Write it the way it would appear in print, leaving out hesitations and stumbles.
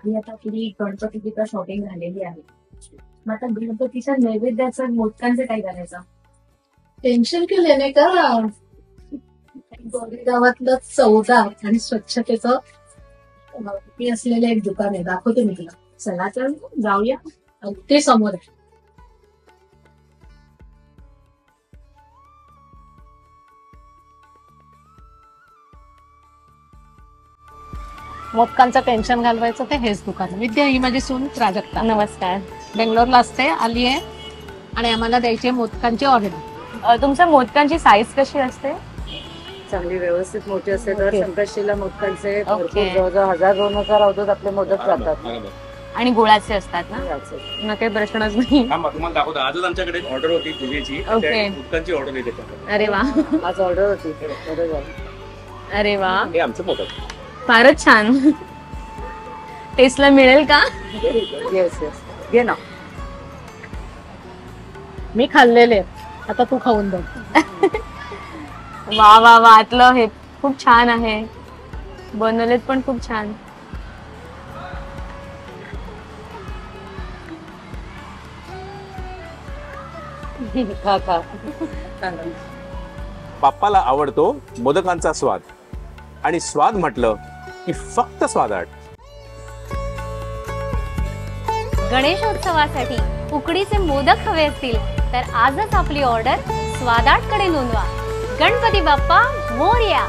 आपली आता आपली गणपतीची तर शॉपिंग झालेली आहे. मग आता गणपतीच्या नैवेद्याचं मोदकांचं काय करायचं? टेन्शन क्यों लेने का. गावातलं चवदार आणि स्वच्छतेचं मी असलेलं एक दुकान आहे, दाखवते मी तुला. चला तर जाऊया. अगदी समोर आहे. मोदकांचं टेन्शन घालवायचं ते हेच दुकान. विद्या, ही माझी सून प्राजक्ता. नमस्कार. बेंगलोरला असते, आली आहे आणि आम्हाला द्यायची मोदकांची ऑर्डर. तुमच्या मोदकांची साईज कशी असते? चांगली व्यवस्थित मोठी असते तर ओके. संकष्टीला मोदकांचे भरपूर ओके. जवळजवळ 1000-2000 अवधूत आपले मोदक जातात. आणि गुळाचे असतात ना? याचे. ना काही प्रश्नच नाही. तुम्हाला दाखवतो. आजच आमच्याकडे ऑर्डर होती पूजेची. ओके. मोदकांची ऑर्डर आहे त्याच्याकडे. अरे वा. आज ऑर्डर होती बरं झालं. अरे वा, हे आमचं मोदक. फारच छान. टेस्टला मिळेल का? येस येस, घे ना. मी खाल्लेले, आता तू खाऊन बघ. वा वा वा, आतलं हे खूप छान आहे. बनवलेत पण खूप छान. खा खा. बाप्पाला आवडतो मोदकांचा स्वाद, आणि स्वाद म्हटलं की फक्त स्वादाट. गणेशोत्सवासाठी उकडीचे मोदक हवे असतील तर आजच आपली ऑर्डर स्वादाटकडे नोंदवा. गणपती बाप्पा मोरया.